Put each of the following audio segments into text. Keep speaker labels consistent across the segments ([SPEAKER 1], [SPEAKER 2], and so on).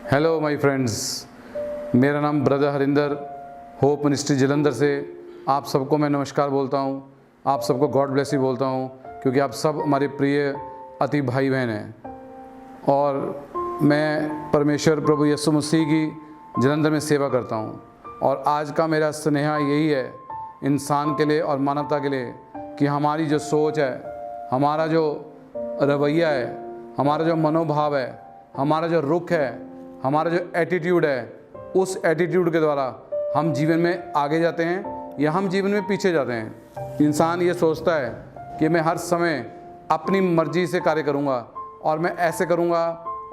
[SPEAKER 1] Hello my friends, मेरा नाम brother Harinder, hope ministry Jalandhar से आप सबको मैं नमस्कार बोलता हूँ। आप सबको गॉड ब्लेस यू बोलता हूँ, क्योंकि आप सब हमारे प्रिय अति भाई बहन हैं और मैं परमेश्वर प्रभु यीशु मसीह की जलंधर में सेवा करता हूँ। और आज का मेरा स्नेहा यही है इंसान के लिए और मानवता के लिए कि हमारी जो सोच है, हमारा जो रवैया है, हमारा जो मनोभाव है, हमारा जो रुख है, हमारा जो एटीट्यूड है, उस एटीट्यूड के द्वारा हम जीवन में आगे जाते हैं या हम जीवन में पीछे जाते हैं। इंसान ये सोचता है कि मैं हर समय अपनी मर्जी से कार्य करूँगा और मैं ऐसे करूँगा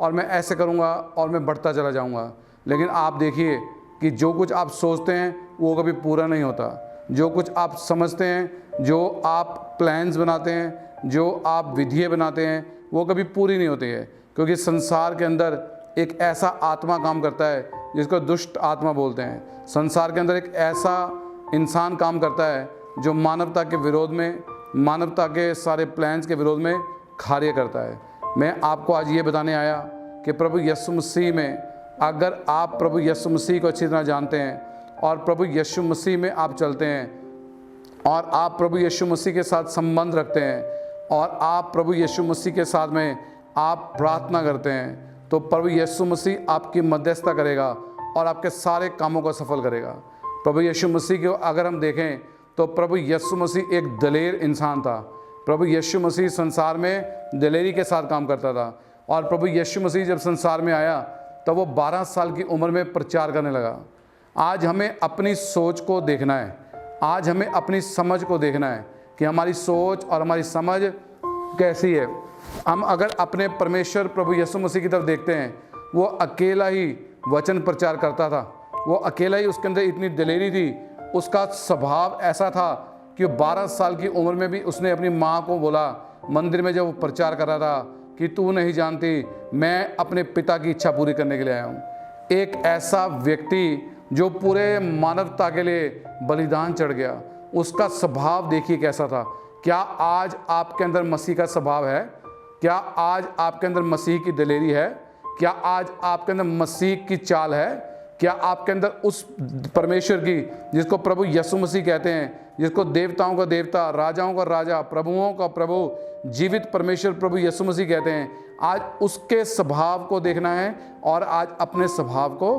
[SPEAKER 1] और मैं ऐसे करूँगा और मैं बढ़ता चला जाऊँगा। लेकिन आप देखिए कि जो कुछ आप सोचते हैं वो कभी पूरा नहीं होता। जो कुछ आप समझते हैं, जो आप प्लान्स बनाते हैं, जो आप विधियाँ बनाते हैं, वो कभी पूरी नहीं होती है। क्योंकि संसार के अंदर एक ऐसा आत्मा काम करता है जिसको दुष्ट आत्मा बोलते हैं। संसार के अंदर एक ऐसा इंसान काम करता है जो मानवता के विरोध में, मानवता के सारे प्लान्स के विरोध में कार्य करता है। मैं आपको आज ये बताने आया कि प्रभु यीशु मसीह में, अगर आप प्रभु यीशु मसीह को अच्छी तरह जानते हैं और प्रभु यीशु मसीह में आप चलते हैं और आप प्रभु यीशु मसीह के साथ संबंध रखते हैं और आप प्रभु यीशु मसीह के साथ में आप प्रार्थना करते हैं, तो प्रभु यीशु मसीह आपकी मध्यस्थता करेगा और आपके सारे कामों को सफल करेगा। प्रभु यीशु मसीह को अगर हम देखें तो प्रभु यीशु मसीह एक दलेर इंसान था। प्रभु यीशु मसीह संसार में दलेरी के साथ काम करता था। और प्रभु यीशु मसीह जब संसार में आया तब वो 12 साल की उम्र में प्रचार करने लगा। आज हमें अपनी सोच को देखना है, आज हमें अपनी समझ को देखना है कि हमारी सोच और हमारी समझ कैसी है। हम अगर अपने परमेश्वर प्रभु यीशु मसीह की तरफ देखते हैं, वो अकेला ही वचन प्रचार करता था, वो अकेला ही, उसके अंदर इतनी दलेरी थी, उसका स्वभाव ऐसा था कि 12 साल की उम्र में भी उसने अपनी माँ को बोला, मंदिर में जब वो प्रचार कर रहा था, कि तू नहीं जानती मैं अपने पिता की इच्छा पूरी करने के लिए आया हूँ। एक ऐसा व्यक्ति जो पूरे मानवता के लिए बलिदान चढ़ गया, उसका स्वभाव देखिए कैसा था। क्या आज आपके अंदर मसीह का स्वभाव है? क्या आज आपके अंदर मसीह की दलेरी है? क्या आज आपके अंदर मसीह की चाल है? क्या आपके अंदर उस परमेश्वर की, जिसको प्रभु यीशु मसीह कहते हैं, जिसको देवताओं का देवता, राजाओं का राजा, प्रभुओं का प्रभु, जीवित परमेश्वर प्रभु यीशु मसीह कहते हैं, आज उसके स्वभाव को देखना है और आज अपने स्वभाव को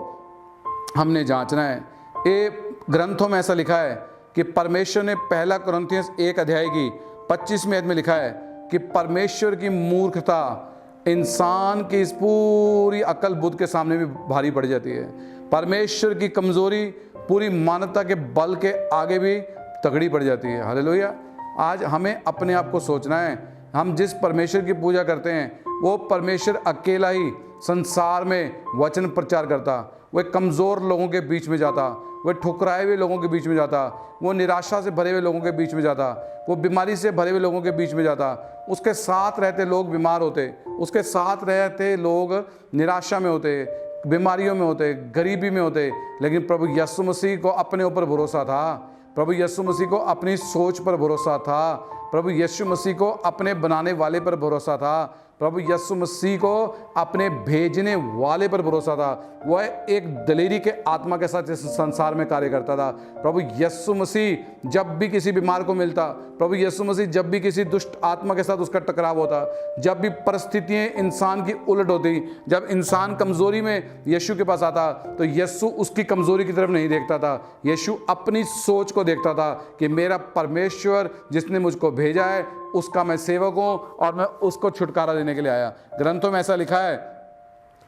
[SPEAKER 1] हमने जांचना है। ये ग्रंथों में ऐसा लिखा है कि परमेश्वर ने पहला कुरिन्थियों 1 अध्याय की 25वें आयत में लिखा है कि परमेश्वर की मूर्खता इंसान की इस पूरी अकल बुद्ध के सामने भी भारी पड़ जाती है। परमेश्वर की कमज़ोरी पूरी मानवता के बल के आगे भी तगड़ी पड़ जाती है। हालेलुया। आज हमें अपने आप को सोचना है, हम जिस परमेश्वर की पूजा करते हैं वो परमेश्वर अकेला ही संसार में वचन प्रचार करता, वह कमज़ोर लोगों के बीच में जाता, वह ठुकराए हुए लोगों के बीच में जाता, वो निराशा से भरे हुए लोगों के बीच में जाता, वो बीमारी से भरे हुए लोगों के बीच में जाता। उसके साथ रहते लोग बीमार होते, उसके साथ रहते लोग निराशा में होते, बीमारियों में होते, गरीबी में होते, लेकिन प्रभु यीशु मसीह को अपने ऊपर भरोसा था। प्रभु यीशु मसीह को अपनी सोच पर भरोसा था। प्रभु यीशु मसीह को अपने बनाने वाले पर भरोसा था। प्रभु यीशु मसीह को अपने भेजने वाले पर भरोसा था। वह एक दलेरी के आत्मा के साथ इस संसार में कार्य करता था। प्रभु यीशु मसीह जब भी किसी बीमार को मिलता, प्रभु यीशु मसीह जब भी किसी दुष्ट आत्मा के साथ उसका टकराव होता, जब भी परिस्थितियां इंसान की उलट होती, जब इंसान कमजोरी में यीशु के पास आता, तो यीशु उसकी कमजोरी की तरफ नहीं देखता था। यीशु अपनी सोच को देखता था कि मेरा परमेश्वर जिसने मुझको भेजा है उसका मैं सेवक हूँ और मैं उसको छुटकारा देने के लिए आया। ग्रंथों में ऐसा लिखा है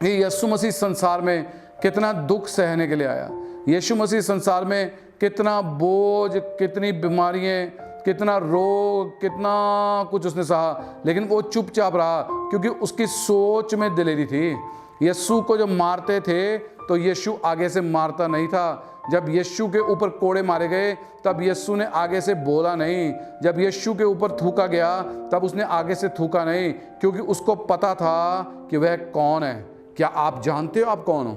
[SPEAKER 1] कि यीशु मसीह संसार में कितना दुख सहने के लिए आया। यीशु मसीह संसार में कितना बोझ, कितनी बीमारियां, कितना रोग, कितना कुछ उसने सहा, लेकिन वो चुपचाप रहा क्योंकि उसकी सोच में दिलेरी थी। यीशु को जब मारते थे तो यीशु आगे से मारता नहीं था। जब यीशु के ऊपर कोड़े मारे गए तब यीशु ने आगे से बोला नहीं। जब यीशु के ऊपर थूका गया तब उसने आगे से थूका नहीं, क्योंकि उसको पता था कि वह कौन है। क्या आप जानते हो आप कौन हो?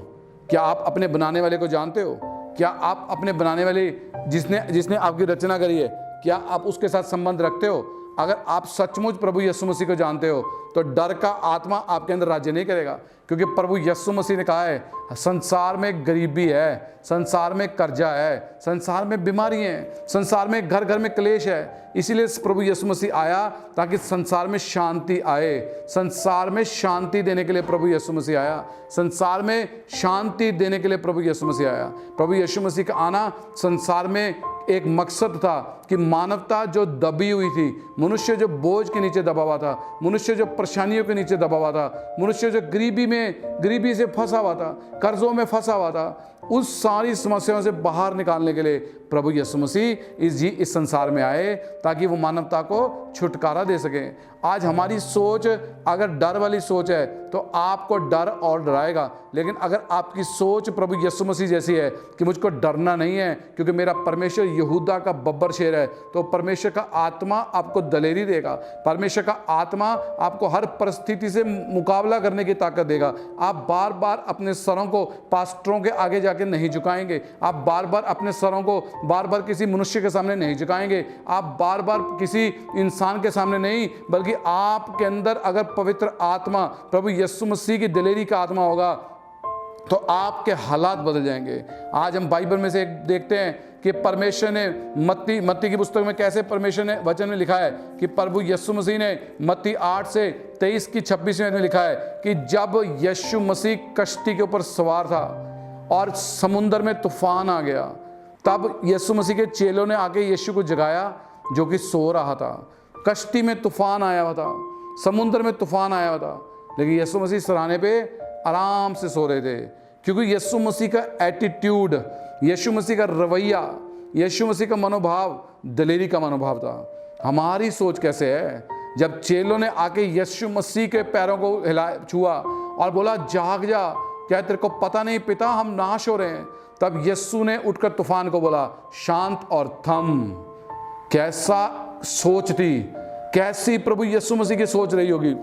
[SPEAKER 1] क्या आप अपने बनाने वाले को जानते हो? क्या आप अपने बनाने वाले जिसने आपकी रचना करी है, क्या आप उसके साथ संबंध रखते हो? अगर आप सचमुच प्रभु यीशु मसीह को जानते हो तो डर का आत्मा आपके अंदर राज्य नहीं करेगा, क्योंकि प्रभु यीशु मसीह ने कहा है संसार में गरीबी है, संसार में कर्जा है, संसार में बीमारी है, संसार में घर घर में क्लेश है। इसीलिए प्रभु यीशु मसीह आया ताकि संसार में शांति आए। संसार में शांति देने के लिए प्रभु यीशु मसीह आया। संसार में शांति देने के लिए प्रभु यीशु मसीह आया। प्रभु यीशु मसीह का आना संसार में एक मकसद था कि मानवता जो दबी हुई थी, मनुष्य जो बोझ के नीचे दबा हुआ था, मनुष्य जो परेशानियों के नीचे दबा हुआ था, मनुष्य जो गरीबी से फंसा हुआ था, कर्जों में फंसा हुआ था, उस सारी समस्याओं से बाहर निकालने के लिए प्रभु यीशु मसीह इस संसार में आए ताकि वो मानवता को छुटकारा दे सके। आज हमारी सोच अगर डर वाली सोच है तो आपको डर और डराएगा, लेकिन अगर आपकी सोच प्रभु यीशु मसीह जैसी है कि मुझको डरना नहीं है क्योंकि मेरा परमेश्वर यहूदा का बब्बर शेर है, तो परमेश्वर का आत्मा आपको दलेरी देगा। परमेश्वर का आत्मा आपको हर परिस्थिति से मुकाबला करने की ताकत देगा। आप बार बार अपने सरों को पास्टरों के आगे जाके नहीं झुकाएंगे। आप बार बार अपने सरों को बार बार किसी मनुष्य के सामने नहीं झुकाएंगे। आप बार बार किसी इंसान के सामने नहीं, बल्कि आपके अंदर अगर पवित्र आत्मा प्रभु यीशु मसीह की दिलेरी का आत्मा होगा तो आपके हालात बदल जाएंगे। आज हम बाइबल में से एक देखते हैं कि परमेश्वर ने मत्ती की पुस्तक में कैसे परमेश्वर ने वचन में लिखा है कि प्रभु यीशु मसीह ने मत्ती 8 से 23 की 26 में लिखा है कि जब यीशु मसीह कश्ती के ऊपर सवार था और समुद्र में तूफान आ गया, तब यीशु मसीह के चेलों ने आके यीशु को जगाया जो कि सो रहा था। कश्ती में तूफान आया हुआ था, समुद्र में तूफान आया हुआ था, लेकिन यीशु मसीह सराहने पे आराम से सो रहे थे, क्योंकि यीशु मसीह का एटीट्यूड, यीशु मसीह का रवैया, यीशु मसीह का मनोभाव दिलेरी का मनोभाव था। हमारी सोच कैसे है? जब चेलों ने आके यीशु मसीह के पैरों को छुआ और बोला जाग जा, क्या तेरे को पता नहीं पिता हम नाश हो रहे हैं, तब यीशु ने उठकर तूफान को बोला शांत और थम। कैसा सोच थी, कैसी प्रभु यीशु मसीह की सोच रही होगी,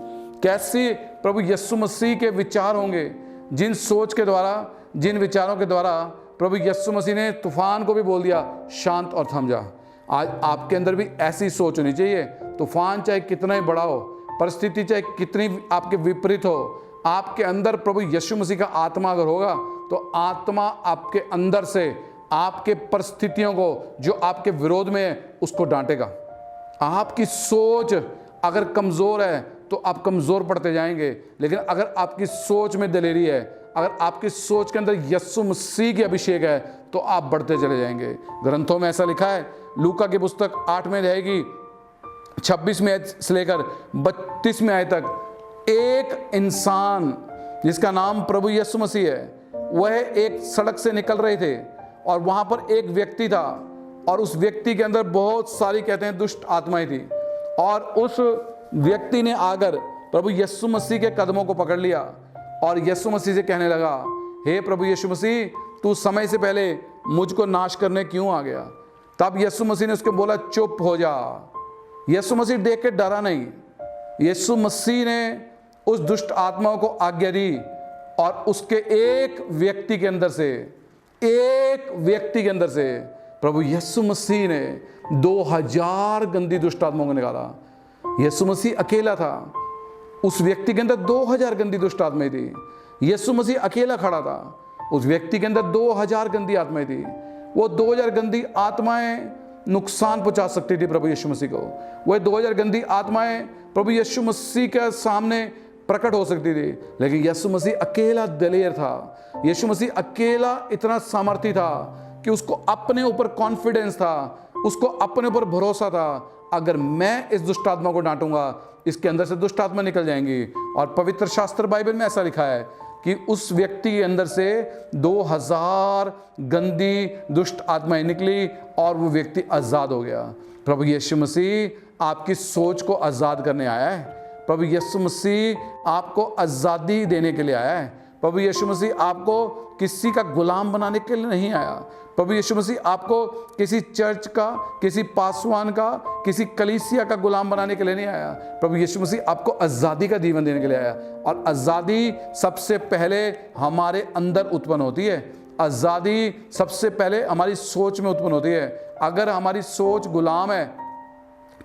[SPEAKER 1] कैसी प्रभु यीशु मसीह के विचार होंगे, जिन सोच के द्वारा, जिन विचारों के द्वारा प्रभु यीशु मसीह ने तूफान को भी बोल दिया शांत और थम जा। आज आपके अंदर भी ऐसी सोच होनी चाहिए। तूफान चाहे कितना ही बड़ा हो, परिस्थिति चाहे कितनी आपके विपरीत हो, आपके अंदर प्रभु यीशु मसीह का आत्मा अगर होगा तो आत्मा आपके अंदर से आपके परिस्थितियों को जो आपके विरोध में है उसको डांटेगा। आपकी सोच अगर कमज़ोर है तो आप कमज़ोर पड़ते जाएंगे, लेकिन अगर आपकी सोच में दिलेरी है, अगर आपकी सोच के अंदर यीशु मसीह की अभिषेक है तो आप बढ़ते चले जाएंगे। ग्रंथों में ऐसा लिखा है, लूका की पुस्तक 8 में रहेगी 26 आयत से लेकर 32 आयत तक, एक इंसान जिसका नाम प्रभु यीशु मसीह है, वह एक सड़क से निकल रहे थे और वहां पर एक व्यक्ति था और उस व्यक्ति के अंदर बहुत सारी कहते हैं दुष्ट आत्माएं थी, और उस व्यक्ति ने आकर प्रभु यीशु मसीह के कदमों को पकड़ लिया और यीशु मसीह से कहने लगा, हे प्रभु यीशु मसीह, तू समय से पहले मुझको नाश करने क्यों आ गया? तब यीशु मसीह ने उसको बोला चुप हो जा। यीशु मसीह देख के डरा नहीं। यीशु मसीह ने उस दुष्ट आत्माओं को आज्ञा दी और उसके एक व्यक्ति के अंदर से प्रभु यीशु मसीह ने 2000 गंदी दुष्ट आत्माओं को निकाला। यीशु मसीह अकेला था, उस व्यक्ति के अंदर 2000 गंदी दुष्ट आत्माएं थी। यीशु मसीह अकेला खड़ा था, उस व्यक्ति के अंदर 2000 गंदी आत्माएं थी। वो 2000 गंदी आत्माएं नुकसान पहुंचा सकती थी प्रभु यीशु मसीह को। वह 2000 गंदी आत्माएं प्रभु यीशु मसीह के सामने प्रकट हो सकती थी, लेकिन यीशु मसीह अकेला दलेर था। यीशु मसीह अकेला इतना सामर्थी था कि उसको अपने ऊपर कॉन्फिडेंस था, उसको अपने ऊपर भरोसा था, अगर मैं इस दुष्ट आत्मा को डांटूंगा इसके अंदर से दुष्ट आत्मा निकल जाएंगी। और पवित्र शास्त्र बाइबल में ऐसा लिखा है कि उस व्यक्ति के अंदर से 2000 गंदी दुष्ट आत्माएं निकली और वो व्यक्ति आज़ाद हो गया। प्रभु यीशु मसीह आपकी सोच को आज़ाद करने आया है। प्रभु यीशु मसीह आपको आज़ादी देने के लिए आया है। प्रभु यीशु मसीह आपको किसी का गुलाम बनाने के लिए नहीं आया। प्रभु यीशु मसीह आपको किसी चर्च का, किसी पासवान का, किसी कलीसिया का गुलाम बनाने के लिए नहीं आया। प्रभु यीशु मसीह आपको आज़ादी का जीवन देने के लिए आया। और आज़ादी सबसे पहले हमारे अंदर उत्पन्न होती है। आज़ादी सबसे पहले हमारी सोच में उत्पन्न होती है। अगर हमारी सोच गुलाम है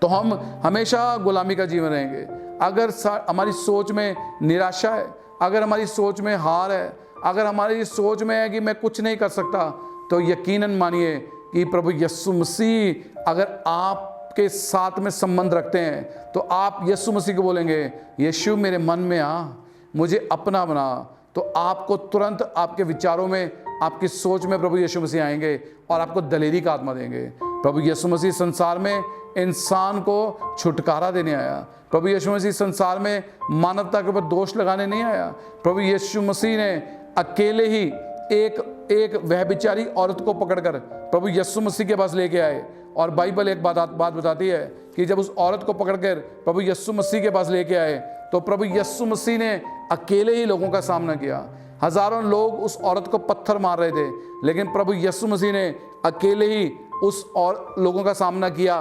[SPEAKER 1] तो हम हमेशा गुलामी का जीवन रहेंगे। अगर हमारी सोच में निराशा है, अगर हमारी सोच में हार है, अगर हमारी सोच में है कि मैं कुछ नहीं कर सकता, तो यकीनन मानिए कि प्रभु यीशु मसीह अगर आपके साथ में संबंध रखते हैं तो आप यीशु मसीह को बोलेंगे, यीशु मेरे मन में आ, मुझे अपना बना, तो आपको तुरंत आपके विचारों में, आपकी सोच में प्रभु यीशु मसीह आएंगे और आपको दलेरी का आत्मा देंगे। प्रभु यीशु मसीह संसार में इंसान को छुटकारा देने आया। प्रभु यीशु मसीह संसार में मानवता के ऊपर दोष लगाने नहीं आया। प्रभु यीशु मसीह ने अकेले ही एक व्यभिचारी औरत को पकड़कर प्रभु यीशु मसीह के पास लेके आए। और बाइबल एक बात बताती है कि जब उस औरत को पकड़कर प्रभु यीशु मसीह के पास लेके आए तो प्रभु यीशु मसीह ने अकेले ही लोगों का सामना किया। हजारों लोग उस औरत को पत्थर मार रहे थे, लेकिन प्रभु यीशु मसीह ने अकेले ही उस और लोगों का सामना किया,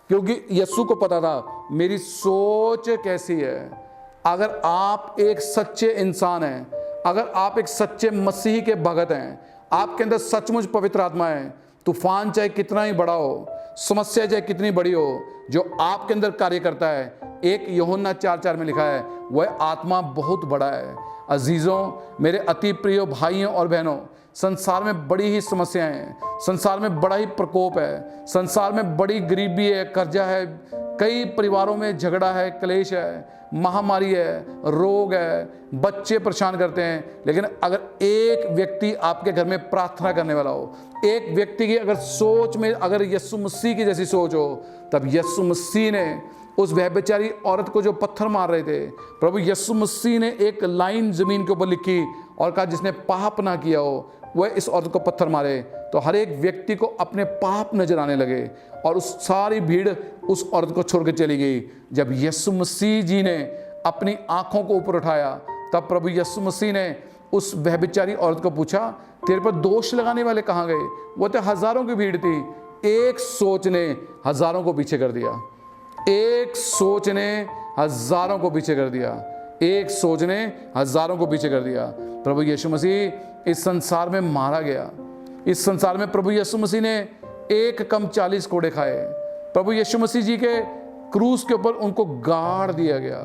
[SPEAKER 1] क्योंकि यीशु को पता था मेरी सोच कैसी है। अगर आप एक सच्चे इंसान हैं, अगर आप एक सच्चे मसीही के भगत हैं, आपके अंदर सचमुच पवित्र आत्मा है, तूफान चाहे कितना ही बड़ा हो, समस्या चाहे कितनी बड़ी हो, जो आपके अंदर कार्य करता है, एक यूहन्ना 4:4 में लिखा है, वह आत्मा बहुत बड़ा है। अजीजों, मेरे अति प्रिय भाइयों और बहनों, संसार में बड़ी ही समस्याएं हैं, संसार में बड़ा ही प्रकोप है, संसार में बड़ी गरीबी है, कर्जा है, कई परिवारों में झगड़ा है, क्लेश है, महामारी है, रोग है, बच्चे परेशान करते हैं। लेकिन अगर एक व्यक्ति आपके घर में प्रार्थना करने वाला हो, एक व्यक्ति की अगर सोच में अगर यीशु मसीह की जैसी सोच हो, तब यीशु मसीह ने उस व्यभिचारी औरत को जो पत्थर मार रहे थे, प्रभु यीशु मसीह ने एक लाइन जमीन के ऊपर लिखी और कहा, जिसने पाप ना किया हो वह इस औरत को पत्थर मारे। तो हर एक व्यक्ति को अपने पाप नजर आने लगे और उस सारी भीड़ उस औरत को छोड़ के चली गई। जब यीशु मसीह जी ने अपनी आंखों को ऊपर उठाया, तब प्रभु यीशु मसीह ने उस व्यभिचारी औरत को पूछा, तेरे पर दोष लगाने वाले कहाँ गए? वो तो हजारों की भीड़ थी। एक सोच ने हजारों को पीछे कर दिया, एक सोच ने हजारों को पीछे कर दिया, एक सोच ने हजारों को पीछे कर दिया। प्रभु यीशु मसीह इस संसार में मारा गया। इस संसार में प्रभु यीशु मसीह ने 1 कम 40 कोड़े खाए। प्रभु यीशु मसीह जी के क्रूस के ऊपर उनको गाड़ दिया गया।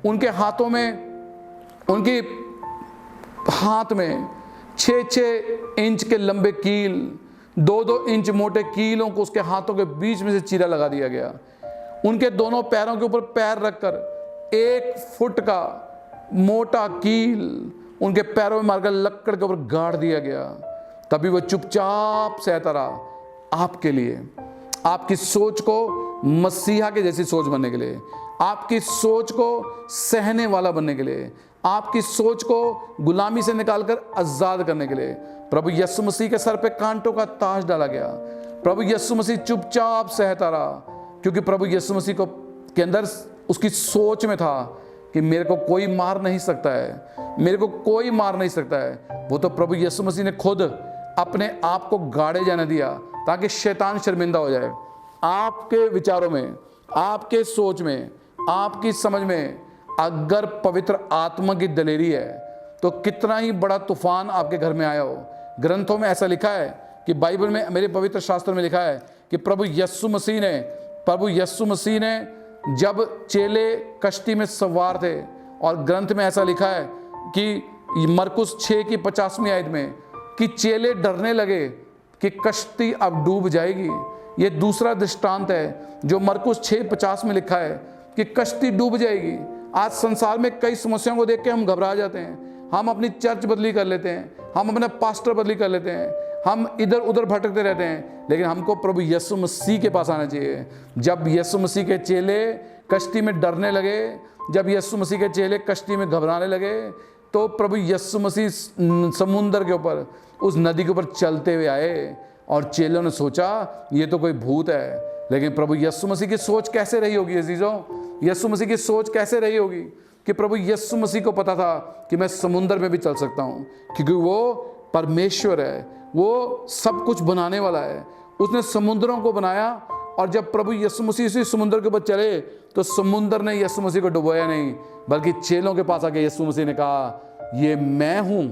[SPEAKER 1] उनके हाथों में, उनके हाथ में 6-6 इंच के लंबे कील, 2-2 इंच मोटे कीलों को उसके हाथों के बीच में से चीरा लगा दिया गया। उनके दोनों पैरों के ऊपर पैर रखकर 1 फुट का मोटा कील उनके पैरों में मारकर लक्कड़ के ऊपर गाड़ दिया गया। तभी वो चुपचाप सहता रहा आपके लिए, आपकी सोच को मसीहा के जैसी सोच बनने के लिए, आपकी सोच को सहने वाला बनने के लिए, आपकी सोच को गुलामी से निकालकर आजाद करने के लिए प्रभु यीशु मसीह के सर पे कांटों का ताज डाला गया। प्रभु यीशु मसीह चुपचाप सहता रहा, क्योंकि प्रभु यीशु मसीह को के अंदर उसकी सोच में था कि मेरे को कोई मार नहीं सकता है, मेरे को कोई मार नहीं सकता है। वो तो प्रभु यीशु मसीह ने खुद अपने आप को गाड़े जाने दिया ताकि शैतान शर्मिंदा हो जाए। आपके विचारों में, आपके सोच में, आपकी समझ में अगर पवित्र आत्मा की दलेरी है तो कितना ही बड़ा तूफान आपके घर में आया हो। ग्रंथों में ऐसा लिखा है कि बाइबल में, मेरे पवित्र शास्त्र में लिखा है कि प्रभु यीशु मसीह ने जब चेले कश्ती में सवार थे, और ग्रंथ में ऐसा लिखा है कि मरकुस 6 की 50वीं आयत में कि चेले डरने लगे कि कश्ती अब डूब जाएगी। ये दूसरा दृष्टांत है जो मरकुस 6:50 में लिखा है कि कश्ती डूब जाएगी। आज संसार में कई समस्याओं को देख के हम घबरा जाते हैं, हम अपनी चर्च बदली कर लेते हैं, हम अपने पास्टर बदली कर लेते हैं, हम इधर उधर भटकते रहते हैं। लेकिन हमको प्रभु यीशु मसीह के पास आना चाहिए। जब यीशु मसीह के चेले कश्ती में डरने लगे, जब यीशु मसीह के चेले कश्ती में घबराने लगे, तो प्रभु यीशु मसीह समुंदर के ऊपर, उस नदी के ऊपर चलते हुए आए और चेलों ने सोचा ये तो कोई भूत है। लेकिन प्रभु यीशु मसीह की सोच कैसे रही होगी अजीजों? यीशु मसीह की सोच कैसे रही होगी कि प्रभु यीशु मसीह को पता था कि मैं समुंदर में भी चल सकता हूँ, क्योंकि वो परमेश्वर है, वो सब कुछ बनाने वाला है। उसने समुद्रों को बनाया, और जब प्रभु यीशु मसीह इसी समुद्र के ऊपर चले तो समुद्र ने यीशु मसीह को डुबोया नहीं, बल्कि चेलों के पास आके यीशु मसीह ने कहा ये मैं हूँ,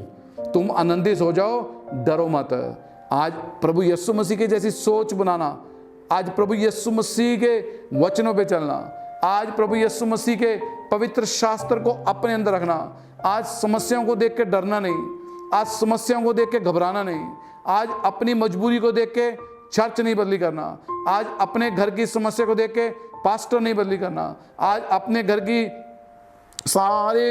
[SPEAKER 1] तुम आनंदित हो जाओ, डरो मत। आज प्रभु यीशु मसीह की जैसी सोच बनाना आज प्रभु यीशु मसीह के वचनों पे चलना, आज प्रभु यीशु मसीह के पवित्र शास्त्र को अपने अंदर रखना। आज समस्याओं को देख के डरना नहीं, आज समस्याओं को देख के घबराना नहीं, आज अपनी मजबूरी को देख के चर्च नहीं बदली करना, आज अपने घर की समस्या को देख के पास्टर नहीं बदली करना, आज अपने घर की सारे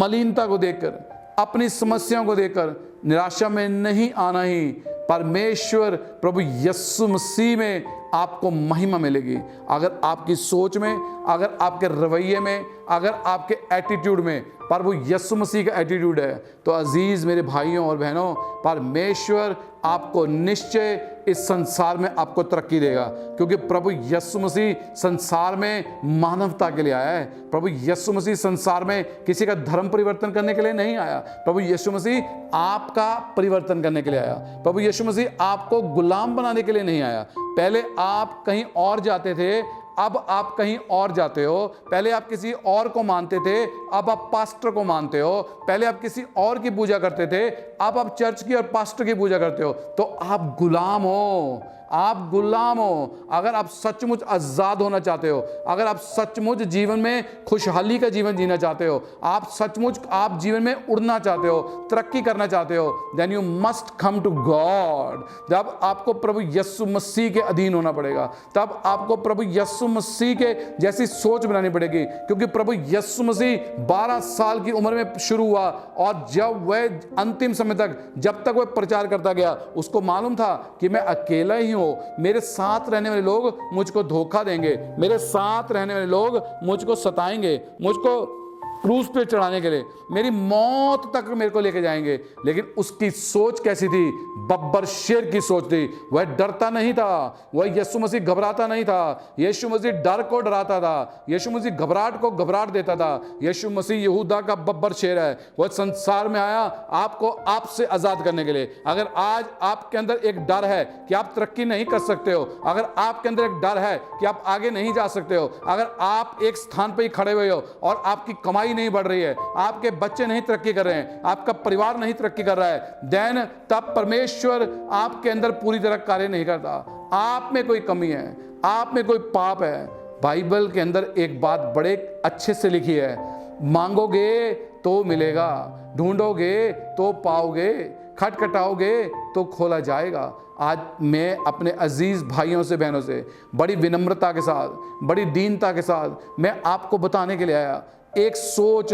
[SPEAKER 1] मलिनता को देखकर, अपनी समस्याओं को देखकर निराशा में नहीं आना ही परमेश्वर प्रभु यीशु मसीह में आपको महिमा मिलेगी। अगर आपकी सोच में, अगर आपके रवैये में, अगर आपके एटीट्यूड में प्रभु यीशु मसीह का एटीट्यूड है, तो अजीज मेरे भाइयों और बहनों, परमेश्वर आपको निश्चय इस संसार में आपको तरक्की देगा। क्योंकि प्रभु यीशु मसीह संसार में मानवता के लिए आया है। प्रभु यीशु मसीह संसार में किसी का धर्म परिवर्तन करने के लिए नहीं आया। प्रभु यीशु मसीह आपका परिवर्तन करने के लिए आया। प्रभु यीशु मसीह आपको गुलाम बनाने के लिए नहीं आया। पहले आप कहीं और जाते थे, अब आप कहीं और जाते हो। पहले आप किसी और को मानते थे, अब आप पास्टर को मानते हो। पहले आप किसी और की पूजा करते थे, अब आप चर्च की और पास्टर की पूजा करते हो। तो आप गुलाम हो, आप गुलाम हो। अगर आप सचमुच आजाद होना चाहते हो, अगर आप सचमुच जीवन में खुशहाली का जीवन जीना चाहते हो, आप सचमुच आप जीवन में उड़ना चाहते हो, तरक्की करना चाहते हो, then you must come to God. जब आपको प्रभु यीशु मसीह के अधीन होना पड़ेगा, तब आपको प्रभु यीशु मसीह के जैसी सोच बनानी पड़ेगी। क्योंकि प्रभु यीशु मसीह 12 साल की उम्र में शुरू हुआ, और जब वह अंतिम समय तक, जब तक वह प्रचार करता गया, उसको मालूम था कि मैं अकेला ही हूं, मेरे साथ रहने वाले लोग मुझको धोखा देंगे, मेरे साथ रहने वाले लोग मुझको सताएंगे, मुझको क्रूस पे चढ़ाने के लिए मेरी मौत तक मेरे को लेके जाएंगे। लेकिन उसकी सोच कैसी थी? बब्बर शेर की सोच थी। वह डरता नहीं था, वह यीशु मसीह घबराता नहीं था। यीशु मसीह डर को डराता था, यीशु मसीह घबराहट को घबराहट देता था। यीशु मसीह यहूदा का बब्बर शेर है। वह संसार में आया आपको आपसे आजाद करने के लिए। अगर आज आपके अंदर एक डर है कि आप तरक्की नहीं कर सकते हो, अगर आपके अंदर एक डर है कि आप आगे नहीं जा सकते हो, अगर आप एक स्थान पर ही खड़े हुए हो और आपकी कमाई नहीं बढ़ रही है, आपके बच्चे नहीं तरक्की कर रहे हैं, आपका परिवार नहीं तरक्की कर रहा है, देन तब परमेश्वर आपके अंदर पूरी तरह कार्य नहीं करता। आप में कोई कमी है, आप में कोई पाप है। बाइबल के अंदर एक बात बड़े अच्छे से लिखी है, मांगोगे तो मिलेगा, ढूंढोगे तो पाओगे, खटखटाओगे तो खोला जाएगा। आज मैं अपने अजीज भाइयों से, बहनों से बड़ी विनम्रता के साथ, बड़ी दीनता के साथ मैं आपको बताने के लिए आया। एक सोच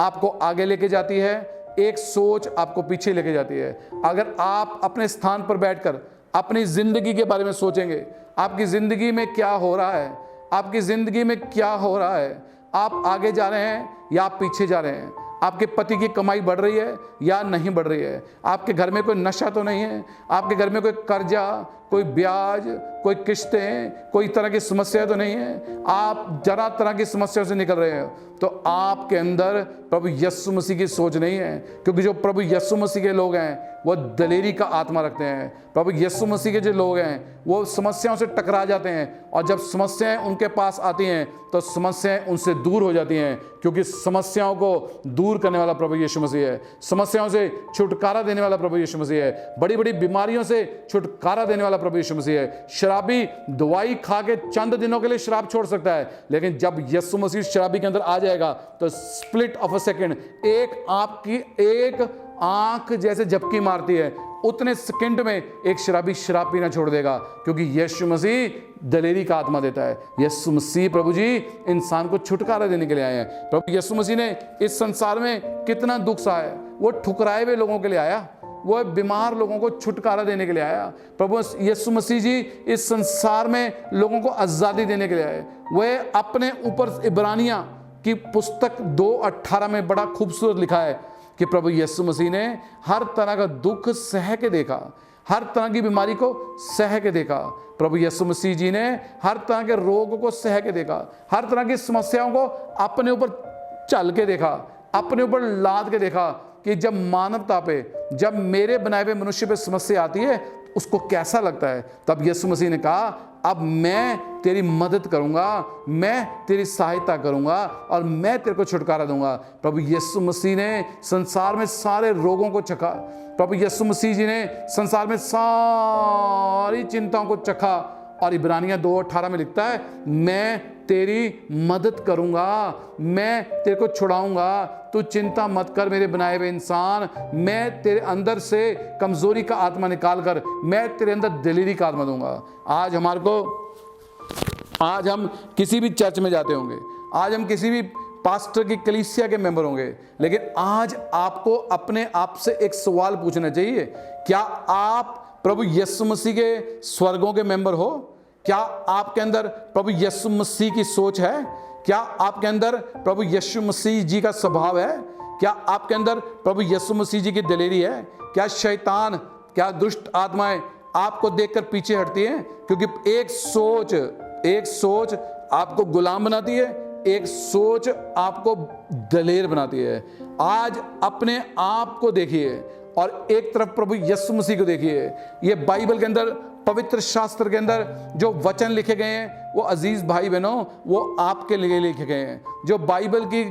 [SPEAKER 1] आपको आगे लेके जाती है, एक सोच आपको पीछे लेके जाती है। अगर आप अपने स्थान पर बैठकर अपनी जिंदगी के बारे में सोचेंगे, आपकी जिंदगी में क्या हो रहा है, आपकी जिंदगी में क्या हो रहा है, आप आगे जा रहे हैं या आप पीछे जा रहे हैं, आपके पति की कमाई बढ़ रही है या नहीं बढ़ रही है, आपके घर में कोई नशा तो नहीं है, आपके घर में कोई कर्जा, कोई ब्याज, कोई किस्तें, कोई तरह की समस्या तो नहीं है, आप जरा तरह की समस्याओं से निकल रहे हो, तो आपके अंदर प्रभु यीशु मसीह की सोच नहीं है। क्योंकि जो प्रभु यीशु मसीह के लोग हैं वो दलेरी का आत्मा रखते हैं। प्रभु यीशु मसीह के जो लोग हैं वो समस्याओं से टकरा जाते हैं, और जब समस्याएं उनके पास आती हैं तो समस्याएं उनसे दूर हो जाती हैं। क्योंकि समस्याओं को दूर करने वाला प्रभु यीशु मसीह है, समस्याओं से छुटकारा देने वाला प्रभु यीशु मसीह है, बड़ी बड़ी बीमारियों से छुटकारा देने वाला प्रभु यीशु मसीह है। शराबी दवाई खा के चंद दिनों के लिए शराब छोड़ सकता है, लेकिन जब यीशु मसीह शराबी के अंदर आ जाएगा तो स्प्लिट ऑफ अ सेकंड, एक आपकी एक आंख जैसे झपकी मारती है, उतने सेकंड में एक शराबी शराब पीना छोड़ देगा। क्योंकि यीशु मसीह दलेरी का आत्मा देता है। यीशु मसीह प्रभु जी इंसान को छुटकारा देने के लिए आए हैं। प्रभु यीशु मसीह ने इस संसार में कितना दुख सहा है, वो ठुकराए हुए लोगों के लिए आया, वो बीमार लोगों को छुटकारा देने के लिए आया। प्रभु यीशु मसीह जी इस संसार में लोगों को आज़ादी देने के लिए आए। वह अपने ऊपर इब्रानिया की पुस्तक 2:18 में बड़ा खूबसूरत लिखा है कि प्रभु यीशु मसीह ने हर तरह का दुख सह के देखा, हर तरह की बीमारी को सह के देखा। प्रभु यीशु मसीह जी ने हर तरह के रोग को सह के देखा, हर तरह की समस्याओं को अपने ऊपर चल के देखा, अपने ऊपर लाद के देखा कि जब मानवता पे, जब मेरे बनाए हुए मनुष्य पे समस्या आती है उसको कैसा लगता है। तब यीशु मसीह ने कहा अब मैं तेरी मदद करूंगा, मैं तेरी सहायता करूंगा और मैं तेरे को छुटकारा दूंगा। प्रभु यीशु मसीह ने संसार में सारे रोगों को चखा, प्रभु यीशु मसीह जी ने संसार में सारी चिंताओं को चखा और इब्रानियां 2:18 में लिखता है, मैं तेरी मदद करूंगा, मैं तेरे को छुड़ाऊंगा, तू चिंता मत कर मेरे बनाए हुए इंसान। मैं तेरे अंदर से कमजोरी का आत्मा निकाल कर मैं तेरे अंदर दिलेरी का आत्मा दूंगा। आज हम किसी भी चर्च में जाते होंगे, आज हम किसी भी पास्टर की कलीसिया के मेंबर होंगे, लेकिन आज आपको अपने आप से एक सवाल पूछना चाहिए, क्या आप प्रभु यीशु मसीह के स्वर्गों के मेंबर हो? क्या आपके अंदर प्रभु यीशु मसीह की सोच है? क्या आपके अंदर प्रभु यीशु मसीह जी का स्वभाव है? क्या आपके अंदर प्रभु यीशु मसीह जी की दिलेरी है? क्या शैतान, क्या दुष्ट आत्माएं आपको देखकर पीछे हटती हैं? क्योंकि एक सोच आपको गुलाम बनाती है, एक सोच आपको दलेर बनाती है। आज अपने आप को देखिए और एक तरफ प्रभु यीशु मसीह को देखिए। ये बाइबल के अंदर, पवित्र शास्त्र के अंदर जो वचन लिखे गए हैं, वो अजीज भाई बहनों, वो आपके लिए लिखे गए हैं। जो बाइबल की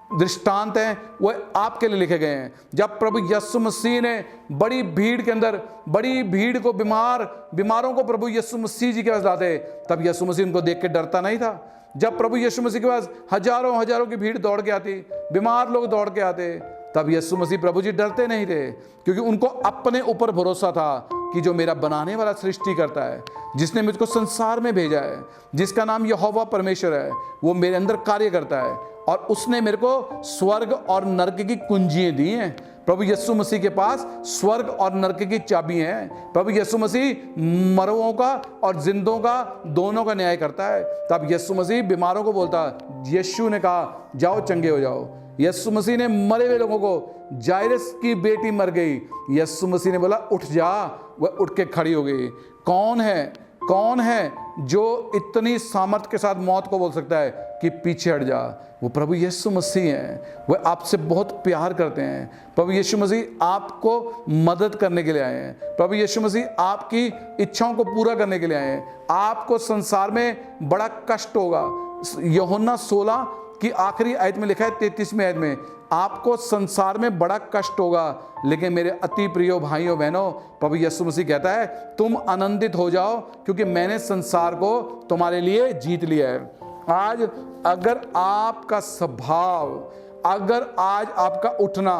[SPEAKER 1] दृष्टांत हैं वो आपके लिए लिखे गए हैं। जब प्रभु यीशु मसीह ने बड़ी भीड़ के अंदर, बड़ी भीड़ को, बीमारों को प्रभु यीशु मसीह जी के पास लाते, तब यीशु मसीह उनको देख के डरता नहीं था। जब प्रभु यीशु मसीह के पास हजारों की भीड़ दौड़ के आती, बीमार लोग दौड़ के आते, तब यीशु मसीह प्रभु जी डरते नहीं थे, क्योंकि उनको अपने ऊपर भरोसा था कि जो मेरा बनाने वाला सृष्टि करता है, जिसने मुझको संसार में भेजा है, जिसका नाम यहोवा परमेश्वर है, वो मेरे अंदर कार्य करता है और उसने मेरे को स्वर्ग और नरक की कुंजियां दी हैं। प्रभु यीशु मसीह के पास स्वर्ग और नरक की चाबी हैं। प्रभु यीशु मसीह मरों का और जिंदों का दोनों का न्याय करता है। तब यीशु मसीह बीमारों को बोलता, यीशु ने कहा जाओ चंगे हो जाओ। यीशु मसीह ने मरे हुए लोगों को, जायरस की बेटी मर गई, यीशु मसीह ने बोला उठ जा, वह उठ के खड़ी हो गई। कौन है जो इतनी सामर्थ्य के साथ मौत को बोल सकता है कि पीछे हट जा? वो प्रभु यीशु मसीह हैं। वह आपसे बहुत प्यार करते हैं। प्रभु यीशु मसीह आपको मदद करने के लिए आए हैं। प्रभु यीशु मसीह आपकी इच्छाओं को पूरा करने के लिए आए हैं। आपको संसार में बड़ा कष्ट होगा। यूहन्ना 16 की आखिरी आयत में लिखा है, 33वें आयत में, आपको संसार में बड़ा कष्ट होगा, लेकिन मेरे अति प्रिय भाइयों बहनों, प्रभु यीशु मसीह कहता है तुम आनंदित हो जाओ, क्योंकि मैंने संसार को तुम्हारे लिए जीत लिया है। आज अगर आपका स्वभाव, अगर आज आपका उठना,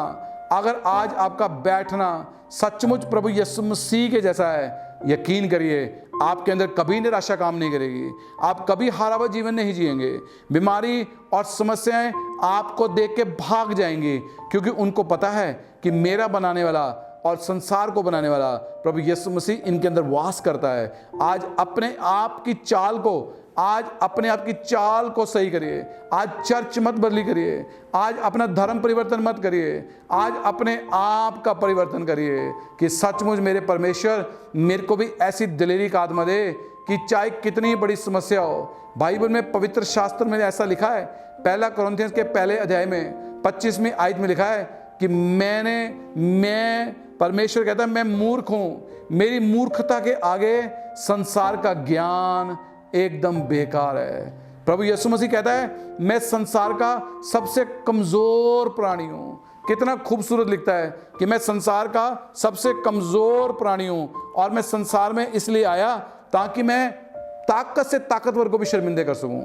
[SPEAKER 1] अगर आज आपका बैठना सचमुच प्रभु यीशु मसीह के जैसा है, यकीन करिए आपके अंदर कभी निराशा काम नहीं करेगी। आप कभी हारा हुआ जीवन नहीं जिएंगे। बीमारी और समस्याएं आपको देख के भाग जाएंगी, क्योंकि उनको पता है कि मेरा बनाने वाला और संसार को बनाने वाला प्रभु यीशु मसीह इनके अंदर वास करता है। आज अपने आप की चाल को सही करिए। आज चर्च मत बदली करिए। आज अपना धर्म परिवर्तन मत करिए। आज अपने आप का परिवर्तन करिए कि सचमुच मेरे परमेश्वर मेरे को भी ऐसी दिलेरी का आत्मा दे कि चाहे कितनी बड़ी समस्या हो। बाइबल में, पवित्र शास्त्र में ऐसा लिखा है, 1 कुरिन्थियों के पहले अध्याय में 25वीं आयत में लिखा है कि परमेश्वर कहता है मैं मूर्ख हूं, मेरी मूर्खता के आगे संसार का ज्ञान एकदम बेकार है। प्रभु यीशु मसीह कहता है मैं संसार का सबसे कमजोर प्राणी हूं। कितना खूबसूरत लिखता है कि मैं संसार का सबसे कमजोर प्राणी हूं, और मैं संसार में इसलिए आया ताकि मैं ताकत से ताकतवर को भी शर्मिंदे कर सकूं।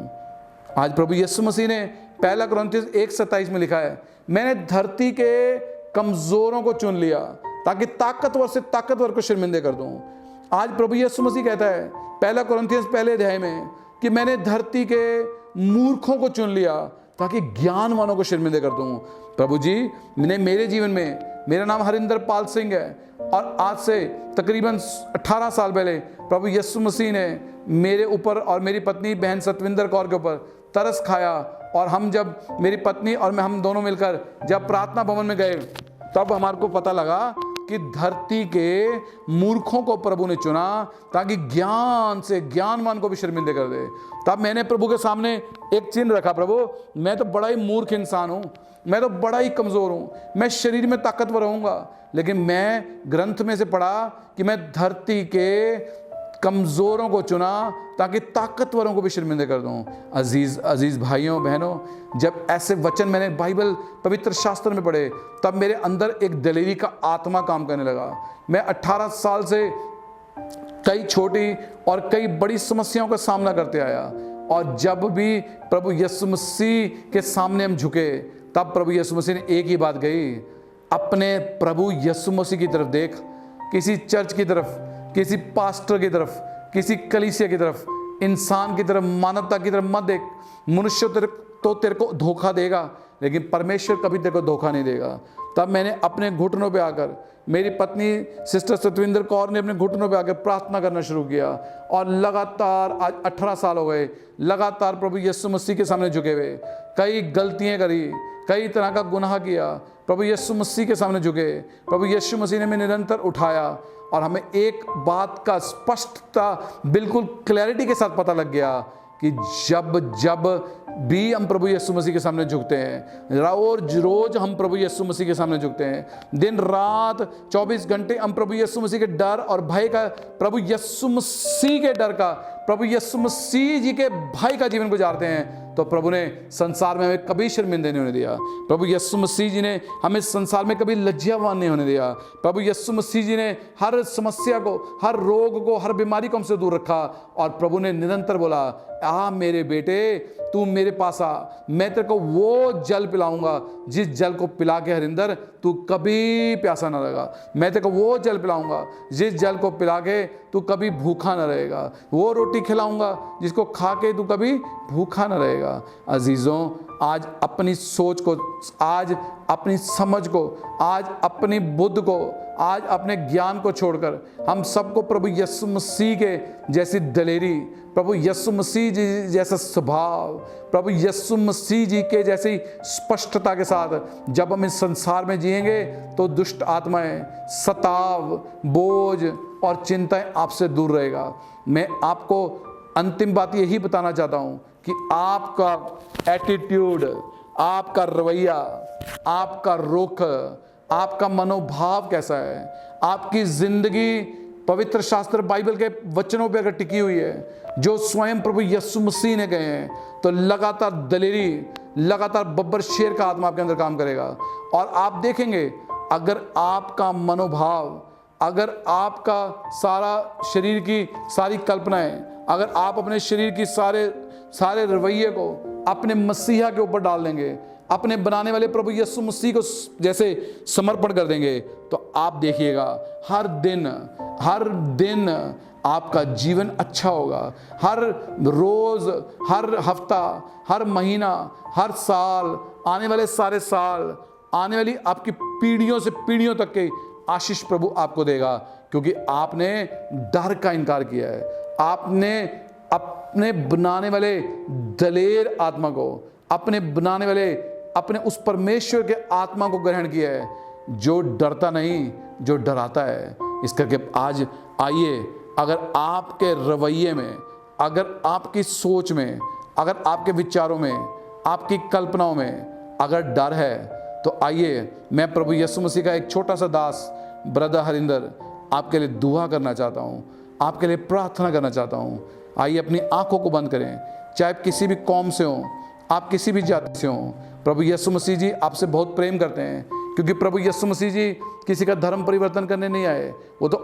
[SPEAKER 1] आज प्रभु यीशु मसीह ने 1 कुरिन्थियों 1:27 में लिखा है, मैंने धरती के कमजोरों को चुन लिया ताकि ताकतवर से ताकतवर को शर्मिंदे कर दूं। आज प्रभु यीशु मसीह कहता है 1 कुरिन्थियों पहले अध्याय में कि मैंने धरती के मूर्खों को चुन लिया ताकि ज्ञानवानों को शर्मिंदे कर दूं। प्रभु जी ने मेरे जीवन में, मेरा नाम हरिंदर पाल सिंह है, और आज से तकरीबन 18 साल पहले प्रभु यीशु मसीह ने मेरे ऊपर और मेरी पत्नी बहन सतविंदर कौर के ऊपर तरस खाया, और हम जब, मेरी पत्नी और मैं, हम दोनों मिलकर जब प्रार्थना भवन में गए, तब हमारे को पता लगा कि धरती के मूर्खों को प्रभु ने चुना ताकि ज्ञान से ज्ञानवान को भी शर्मिंदे कर दे। तब मैंने प्रभु के सामने एक चिन्ह रखा, प्रभु मैं तो बड़ा ही मूर्ख इंसान हूँ, मैं तो बड़ा ही कमज़ोर हूँ, मैं शरीर में ताकतवर रहूँगा, लेकिन मैं ग्रंथ में से पढ़ा कि मैं धरती के कमज़ोरों को चुना ताकि ताकतवरों को भी शर्मिंदे कर दूं। अजीज़ भाइयों बहनों, जब ऐसे वचन मैंने बाइबल पवित्र शास्त्र में पढ़े, तब मेरे अंदर एक दिलेरी का आत्मा काम करने लगा। मैं 18 साल से कई छोटी और कई बड़ी समस्याओं का सामना करते आया, और जब भी प्रभु यीशु मसीह के सामने हम झुके, तब प्रभु यीशु मसीह ने एक ही बात कही, अपने प्रभु यीशु मसीह की तरफ देख, किसी चर्च की तरफ, किसी पास्टर की तरफ, किसी कलीसिया की तरफ, इंसान की तरफ, मानवता की तरफ मत देख। मनुष्य तेरे को धोखा देगा, लेकिन परमेश्वर कभी तेरे को धोखा नहीं देगा। तब मैंने अपने घुटनों पे आकर, मेरी पत्नी सिस्टर सतविंदर कौर ने अपने घुटनों पे आकर प्रार्थना करना शुरू किया, और लगातार आज 18 साल हो गए लगातार प्रभु यीशु मसीह के सामने झुके हुए। कई गलतियां करी, कई तरह का गुनाह किया, प्रभु यीशु मसीह के सामने झुके। प्रभु यीशु मसीह ने हमें निरंतर उठाया, और हमें एक बात का स्पष्टता, बिल्कुल क्लैरिटी के साथ पता लग गया कि जब भी हम प्रभु यीशु मसीह के सामने झुकते हैं, रोज हम प्रभु यीशु मसीह के सामने झुकते हैं, दिन रात 24 घंटे हम प्रभु यीशु मसीह के डर और भय का, प्रभु यीशु मसीह के डर का, प्रभु यीशु मसीह जी के भय का जीवन गुजारते हैं, तो प्रभु ने संसार में हमें कभी शर्मिंदा नहीं होने दिया। प्रभु यीशु मसीह जी ने हमें संसार में कभी लज्जावान नहीं होने दिया। प्रभु यीशु मसीह जी ने हर समस्या को, हर रोग को, हर बीमारी को हमसे दूर रखा, और प्रभु ने निरंतर बोला, आ मेरे बेटे, तू मेरे पास आ, मैं तेरे को वो जल पिलाऊंगा जिस जल को पिला के हरिंदर तू कभी प्यासा ना रहेगा। मैं तेरे को वो जल पिलाऊंगा जिस जल को पिला के तू कभी भूखा ना रहेगा। वो रोटी खिलाऊंगा जिसको खा के तू कभी भूखा ना रहेगा। अजीजों, आज अपनी सोच को, आज अपनी समझ को, आज अपनी बुद्धि को, आज अपने ज्ञान को छोड़कर हम सबको प्रभु यीशु मसीह के जैसी दलेरी, प्रभु यीशु मसीह जी जैसा स्वभाव, प्रभु यीशु मसीह जी के जैसी स्पष्टता के साथ जब हम इस संसार में जिएंगे, तो दुष्ट आत्माएं, सताव, बोझ और चिंताएं आपसे दूर रहेगा। मैं आपको अंतिम बात यही बताना चाहता हूं कि आपका एटीट्यूड, आपका रवैया, आपका रुख, आपका मनोभाव कैसा है, आपकी जिंदगी पवित्र शास्त्र बाइबल के वचनों पे अगर टिकी हुई है जो स्वयं प्रभु यीशु मसीह ने कहे हैं, तो लगातार दलेरी, लगातार बब्बर शेर का आत्मा आपके अंदर काम करेगा। और आप देखेंगे, अगर आपका मनोभाव, अगर आपका सारा शरीर की सारी कल्पनाएं, अगर आप अपने शरीर की सारे रवैये को अपने मसीहा के ऊपर डाल देंगे, अपने बनाने वाले प्रभु यीशु मसीह को जैसे समर्पण कर देंगे, तो आप देखिएगा हर दिन आपका जीवन अच्छा होगा। हर रोज, हर हफ्ता, हर महीना, हर साल, आने वाले सारे साल, आने वाली आपकी पीढ़ियों से पीढ़ियों तक के आशीष प्रभु आपको देगा, क्योंकि आपने डर का इनकार किया है। आपने अपने बनाने वाले दलेर आत्मा को, अपने बनाने वाले अपने उस परमेश्वर के आत्मा को ग्रहण किया है, जो डरता नहीं, जो डराता है। इस करके आज आइए, अगर आपके रवैये में, अगर आपकी सोच में, अगर आपके विचारों में, आपकी कल्पनाओं में अगर डर है, तो आइए, मैं प्रभु यीशु मसीह का एक छोटा सा दास ब्रदर हरिंदर आपके लिए दुआ करना चाहता हूँ, आपके लिए प्रार्थना करना चाहता हूँ। आइए अपनी आंखों को बंद करें, चाहे आप किसी भी कौम से हों, आप किसी भी जाति से हों। प्रभु यीशु मसीह जी आपसे बहुत प्रेम करते हैं, क्योंकि प्रभु यीशु मसीह जी किसी का धर्म परिवर्तन करने नहीं आए, वो तो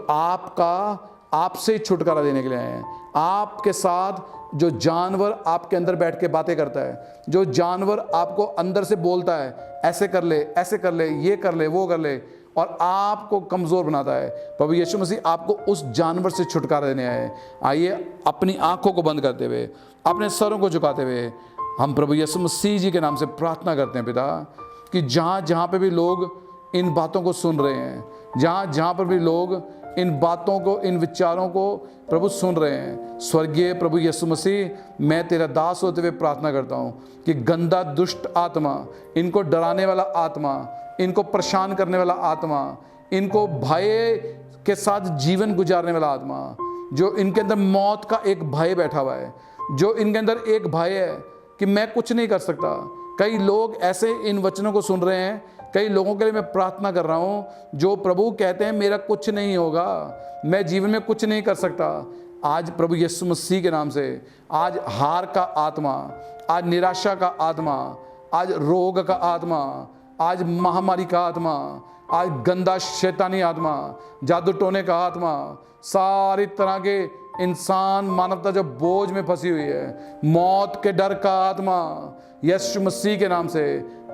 [SPEAKER 1] आपसे ही छुटकारा देने के लिए आए हैं। आपके साथ जो जानवर आपके अंदर बैठ के बातें करता है, जो जानवर आपको अंदर से बोलता है, ऐसे कर ले, ऐसे कर ले, ये कर ले, वो कर ले, और आपको कमज़ोर बनाता है, प्रभु यीशु मसीह आपको उस जानवर से छुटकारा देने आए। आइए अपनी आंखों को बंद करते हुए, अपने सरों को झुकाते हुए हम प्रभु यीशु मसीह जी के नाम से प्रार्थना करते हैं पिता, कि जहाँ पे भी लोग इन बातों को सुन रहे हैं, जहाँ पर भी लोग इन बातों को, इन विचारों को प्रभु सुन रहे हैं, स्वर्गीय प्रभु यीशु मसीह, मैं तेरा दास होते हुए प्रार्थना करता हूँ कि गंदा दुष्ट आत्मा, इनको डराने वाला आत्मा, इनको परेशान करने वाला आत्मा, इनको भय के साथ जीवन गुजारने वाला आत्मा, जो इनके अंदर मौत का एक भय बैठा हुआ है, जो इनके अंदर एक भय है कि मैं कुछ नहीं कर सकता। कई लोग ऐसे इन वचनों को सुन रहे हैं, कई लोगों के लिए मैं प्रार्थना कर रहा हूं जो प्रभु कहते हैं मेरा कुछ नहीं होगा, मैं जीवन में कुछ नहीं कर सकता। आज प्रभु यीशु मसीह के नाम से आज हार का आत्मा, आज निराशा का आत्मा, आज रोग का आत्मा, आज महामारी का आत्मा, आज गंदा शैतानी आत्मा, जादू टोने का आत्मा, सारी तरह के इंसान मानवता जो बोझ में फंसी हुई है, मौत के डर का आत्मा यीशु मसीह के नाम से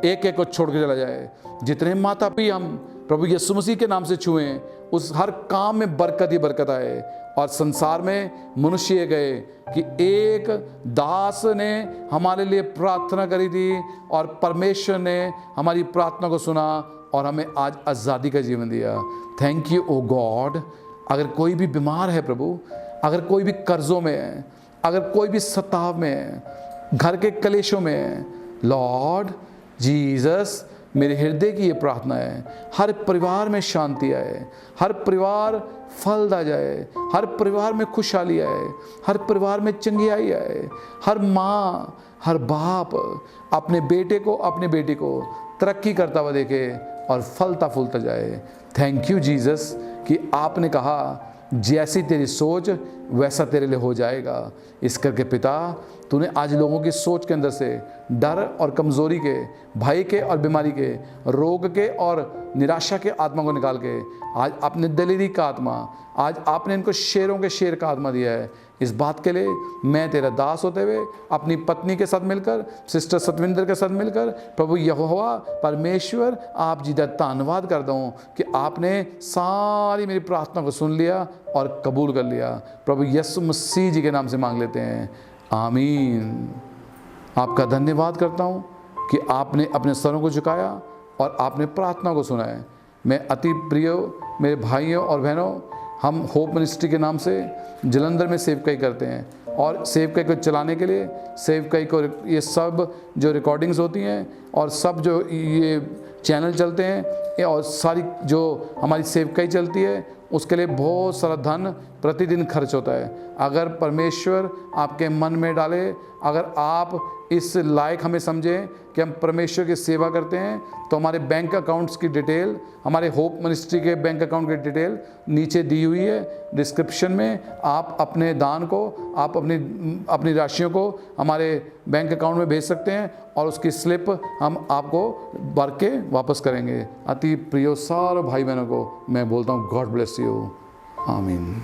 [SPEAKER 1] एक एक को छोड़ के चला जाए। जितने माता पिता हम प्रभु यीशु मसीह के नाम से छुएं, उस हर काम में बरकत ही बरकत आए। और संसार में मनुष्य ये गए कि एक दास ने हमारे लिए प्रार्थना करी थी और परमेश्वर ने हमारी प्रार्थना को सुना और हमें आज आज़ादी का जीवन दिया। Thank you O God. अगर कोई भी बीमार है प्रभु, अगर कोई भी कर्जों में है, अगर कोई भी सताव में है, घर के कलेशों में है, लॉर्ड जीसस मेरे हृदय की ये प्रार्थना है, हर परिवार में शांति आए, हर परिवार फलदा जाए, हर परिवार में खुशहाली आए, हर परिवार में चंगियाई आए, हर माँ हर बाप अपने बेटे को अपनी बेटी को तरक्की करता हुआ देखे और फलता फूलता जाए। थैंक यू जीसस कि आपने कहा जैसी तेरी सोच वैसा तेरे लिए हो जाएगा। इस करके पिता, तूने आज लोगों की सोच के अंदर से डर और कमज़ोरी के, भय के और बीमारी के, रोग के और निराशा के आत्मा को निकाल के आज अपने दलेरी का आत्मा, आज आपने इनको शेरों के शेर का आत्मा दिया है। इस बात के लिए मैं तेरा दास होते हुए अपनी पत्नी के साथ मिलकर, सिस्टर सतविंदर के साथ मिलकर प्रभु यहोवा परमेश्वर आप जी का धन्यवाद करता हूँ कि आपने सारी मेरी प्रार्थना को सुन लिया और कबूल कर लिया। प्रभु यीशु मसीह जी के नाम से मांग लेते हैं, आमीन। आपका धन्यवाद करता हूँ कि आपने अपने सरों को झुकाया और आपने प्रार्थना को सुना है। मैं अति प्रिय मेरे भाइयों और बहनों, हम होप मिनिस्ट्री के नाम से जलंधर में सेवकाई करते हैं और सेवकाई को चलाने के लिए, सेवकाई को ये सब जो रिकॉर्डिंग्स होती हैं और सब जो ये चैनल चलते हैं और सारी जो हमारी सेवकाई चलती है, उसके लिए बहुत सारा धन प्रतिदिन खर्च होता है। अगर परमेश्वर आपके मन में डाले, अगर आप इस लायक हमें समझें कि हम परमेश्वर की सेवा करते हैं, तो हमारे बैंक अकाउंट्स की डिटेल, हमारे होप मिनिस्ट्री के बैंक अकाउंट की डिटेल नीचे दी हुई है डिस्क्रिप्शन में। आप अपने दान को, आप अपनी राशियों को हमारे बैंक अकाउंट में भेज सकते हैं और उसकी स्लिप हम आपको भर के वापस करेंगे। अति प्रिय सारे भाई बहनों को मैं बोलता हूँ गॉड ब्लेस यू, आमीन।